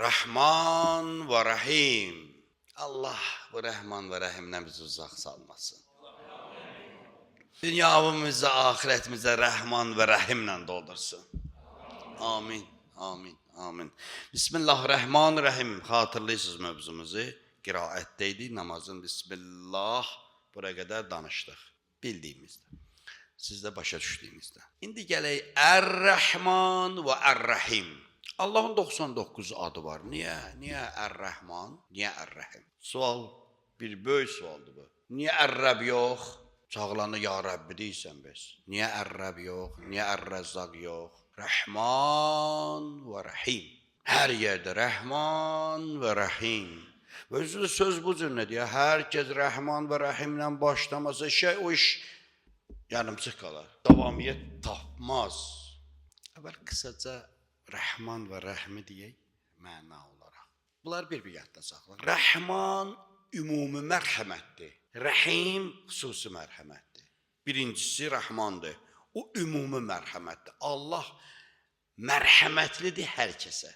Rəhman və Rəhim. Allah bu Rəhman və Rəhimdən bizi uzaq salmasın. Dünyamızı, ahirətimizə Rəhman və Rəhimlə doldursun. Amin, amin, amin. Bismillahirrahmanirrahim. Xatırlayırsınız mövzumuzu. Qiraətdəydik, namazın Bismillah. Buraya qədər danışdıq. Bildiyimizdə. Siz də başa düşdüyünüzdə. İndi gələk Ər-Rəhman və Ər-Rəhim. Allahın 99 adı var. Niyə? Niyə Ər-Rəhman? Niyə Ər-Rəhim? Sual, bir böyük sualdır bu. Niyə Ər-Rəb yox? Çağlanı ya Rəbbi deyirsən biz. Niyə Ər-Rəb yox? Niyə Ər-Rəzzaq yox? Rəhman və Rəhim. Hər yerdə Rəhman və Rəhim. Və özü söz bu cürlədir. Hər kəs Rəhman və Rəhimlə başlamasa o iş yarımçıq qalar. Davamiyyət tapmaz. Əvvəl qısaca Rəhman və Rəhmi deyək, məna olaraq. Bunlar bir-bir yadda saxlayın. Rəhman ümumi mərhəmətdir. Rəhim xüsusi mərhəmətdir. Birincisi Rəhmandır. O ümumi mərhəmətdir. Allah mərhəmətlidir hər kəsə.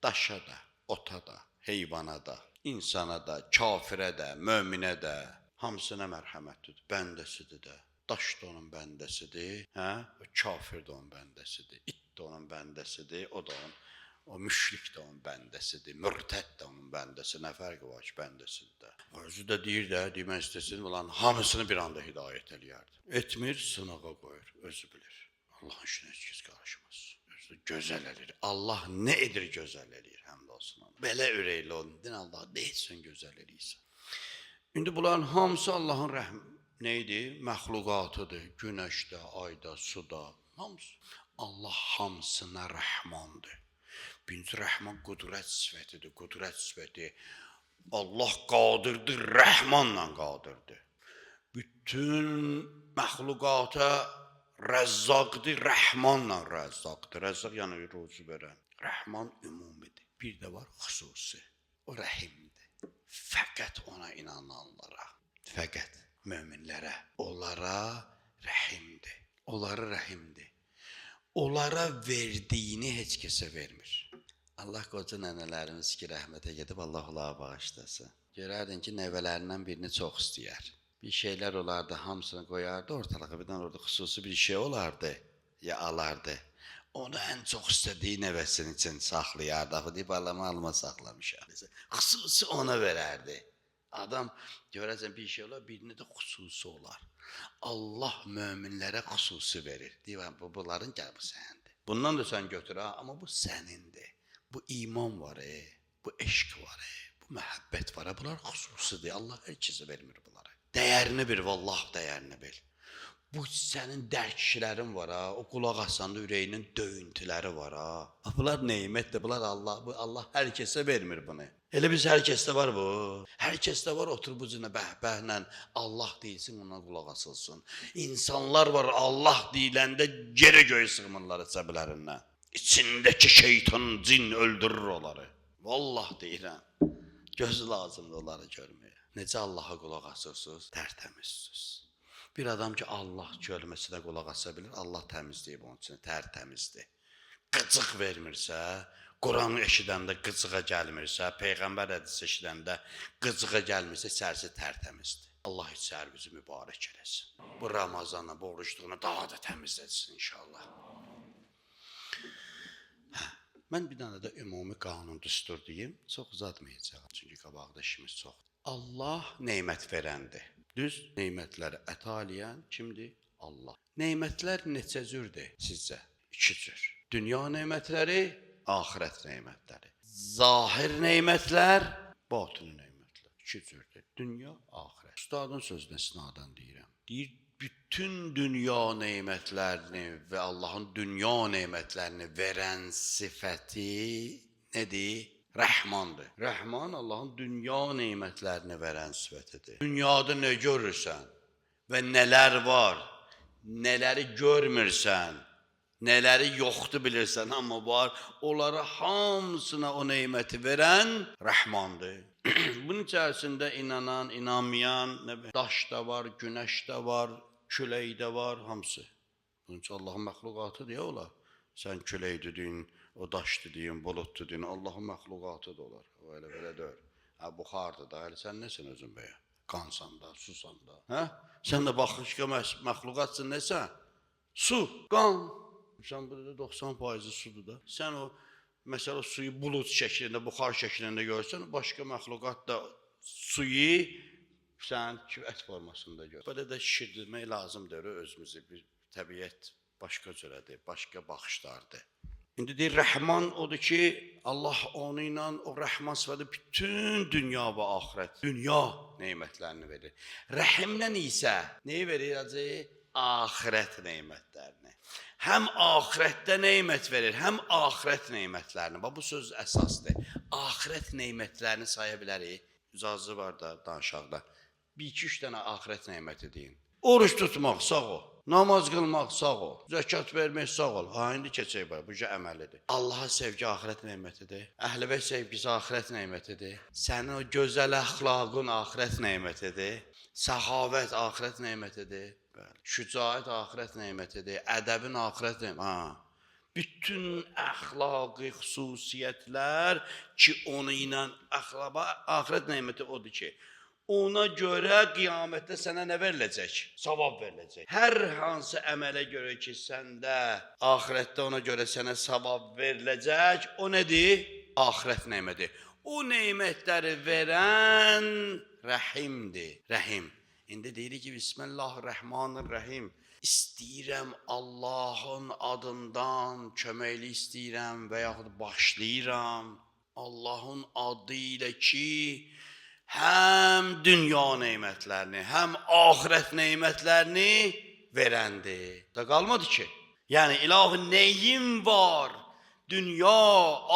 Daşa da, ota da, heyvana da, insana da, kafirə də, möminə də, hamısına mərhəmətlidir. Bəndəsidir də. Daş da onun bəndəsidir, kafir də onun bəndəsidir, it də onun bəndəsidir, o müşrik də onun bəndəsidir, mürtəd də onun bəndəsi, nə fərqi var ki, bəndəsidir də. Özü də deyir də, demək istəsin, olan hamısını bir anda hidayət eləyərdi. Etmir, sınağa qoyur, özü bilir. Allahın işinə heç kəs qarışmaz. Özü də gözəl eləyir. Allah nə edir gözəl eləyir, həmd olsun. Belə ürəkli olun, Allah nə etsən gözəl eləyirsən. İndi bunların hamısı Allahın rəhmi. Neydi? Məxluqatıdır. Günəşdə, ayda, suda. Hamısı. Allah hamısına rəhmandır. Birinci rəhman qudrət sifətidir. Qudrət sifəti. Allah qadirdir, rəhmanla qadirdir. Bütün məxluqata rəzzaqdır, rəhmanla rəzzaqdır. Rəzzaq yəni ruzu verən. Rəhman ümumidir. Bir də var xüsusi. O rəhimdir. Fəqət ona inananlara. Fəqət. Möminlərə, onlara rəhimdir. Onlara rəhimdir. Onlara verdiyini heç kəsə vermir. Allah qoca nənələrimiz ki, rəhmətə gedib, Allah onlara bağışlasın. Görərdin ki, nəvələrindən birini çox istəyər. Bir şeylər olardı, hamısını qoyardı ortalığa, birdən orada xüsusi bir şey olardı, ya alardı. Onu ən çox istədiyi nəvəsinin üçün saxlayardı. Deyib, alama alma saxlamışam. Xüsusi ona verərdi. Adam görəcən bir şey olar, birini də xüsusi olar. Allah möminlərə xüsusi verir. Deyirəm, bunların gəl bu sənindir. Bundan da sən götür, amma bu sənindir. Bu iman var, bu eşq var, bu məhəbbət var. Bunlar xüsusidir. Allah hər kəsə vermir bunları. Dəyərini bil, vallah dəyərini bil. Bu sənin dərkişlərin var, o qulaq asanda ürəyinin döyüntüləri var. Bunlar neymətdir, bunlar Allah hər kəsə vermir bunu. Elə biz hər kəsdə var bu. Hər kəsdə var, otur bu cünə bəhbəhlə Allah deyilsin, ona qulaq asılsın. İnsanlar var, Allah deyiləndə geri göy sığmırlar əsəblərindən. İçindəki şeytan, cin öldürür onları. Vallah deyirəm, gözü lazımdır onları görməyə. Necə Allaha qulaq asırsınız? Tərtəmizsiniz. Bir adam ki, Allah görməsinə qulaq asa bilir, Allah təmizləyib onun üçün, tərtəmizdir. Qıcıq vermirsə, Quranı eşidəndə qıcığa gəlmirsə, Peyğəmbər hədisi eşidəndə qıcığa gəlmirsə, içərisi tərtəmizdir. Allah içər bizi mübarək eləsin. Bu Ramazanla, bu oruçluğuna daha da təmizləsin inşallah. Mən bir dənə də ümumi qanun düstur deyim, çox uzatmayacaq, çünki qabaqda işimiz çoxdur. Allah neymət verəndir. Düz neymətləri əta eləyən kimdir? Allah. Neymətlər neçə cürdür sizcə? 2 cür. Dünya neymətləri, axirət neymətləri. Zahir neymətlər, batini neymətlər. 2 cürdür. Dünya, axirət. Ustadın sözünə istinadən deyirəm. Deyir, bütün dünya neymətlərini və Allahın dünya neymətlərini verən sifəti nədir? Rəhmandır. Rəhman Allahın dünya neymətlərini verən sifətidir. Dünyada nə görürsən və nələr var, nələri görmürsən, nələri yoxdur bilirsən, amma var, onlara hamısına o neyməti verən Rəhmandır. Bunun içərisində inanan, inanmayan, daş da var, günəş də var, külək də var, hamısı. Bunun üçün Allahın məxluqatıdır ya olar. Sən külək dedin, o daş dedin, bulut dedin, Allahın məxluqatı da olar. O elə belə deyil. Ha, buxardır da, elə sən nəsən özün bəyə? Qansan da, susan da. Hə? Sən də başqa məxluqatsın nəsən? Su, qan. Sən burada 90% sudur da. Sən o, məsələ suyu bulut şəklində, buxar şəklində görsən, başqa məxluqat da suyu sən küvət formasında gör. Belə də şişirdirmək lazımdır özümüzü. Bir təbiət başqa cürədir, başqa baxışlardır. İndi deyir, Rəhman odur ki, Allah onu ilə, o Rəhman sıfatı bütün dünya və axirət, dünya neymətlərini verir. Rəhimlə isə neyi verir acı? Axirət neymətlərini. Həm axirətdə neymət verir, həm axirət neymətlərini. Bu söz əsasdır. Axirət neymətlərini saya bilərik. İcazı var da danışaqda. 1-2-3 dənə axirət neyməti deyin. Oruç tutmaq, sağ ol. Namaz qılmaq, sağ ol. Zəkat vermək, sağ ol. Ha, indi keçək var, bu əməlidir. Allaha sevgi axirət neymətidir. Əhl-i sevgisi axirət neymətidir. Sənin o gözəl əxlaqın axirət neymətidir. Səxavət axirət neymətidir. Şücaət axirət neymətidir. Ədəbin axirət neymətidir. Bütün əxlaqi xüsusiyyətlər ki, onu ilə axirət neyməti odur ki, ona görə qiyamətdə sənə nə veriləcək? Savab veriləcək. Hər hansı əmələ görə ki, səndə axirətdə ona görə sənə savab veriləcək, o nədir? Axirət neymədir. O neymətləri verən Rəhimdir. Rəhim. İndi deyirik ki, Bismillahirrahmanirrahim. İstəyirəm Allahın adından köməkli istəyirəm və yaxud başlayıram. Allahın adı ilə ki, həm dünya neymətlərini, həm axirət neymətlərini verəndir. Da qalmadı ki. Yəni, ilahi neyim var? Dünya,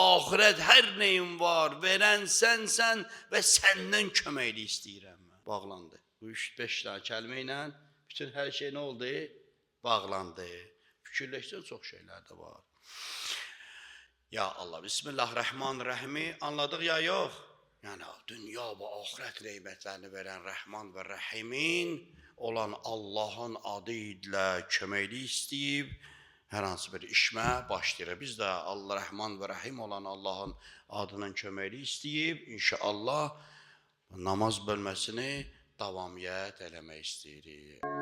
axirət, hər neyim var? Verən sənsən və səndən köməkli istəyirəm. Bağlandı. Bu 3-5 dənə kəlmə ilə bütün hər şey nə oldu? Bağlandı. Fikirləşsən çox şeylər də var. Ya Allah, Bismillahirrahmanirrahimi anladıq ya yox? Yəni, dünya və axirət neymətlərini verən Rəhman və Rəhimin olan Allahın adı ilə köməkli istəyib, hər hansı bir işmə başlayır. Biz də Allah Rəhman və Rəhim olan Allahın adının köməkli istəyib, inşallah namaz bölməsini davamiyyət eləmək istəyirik.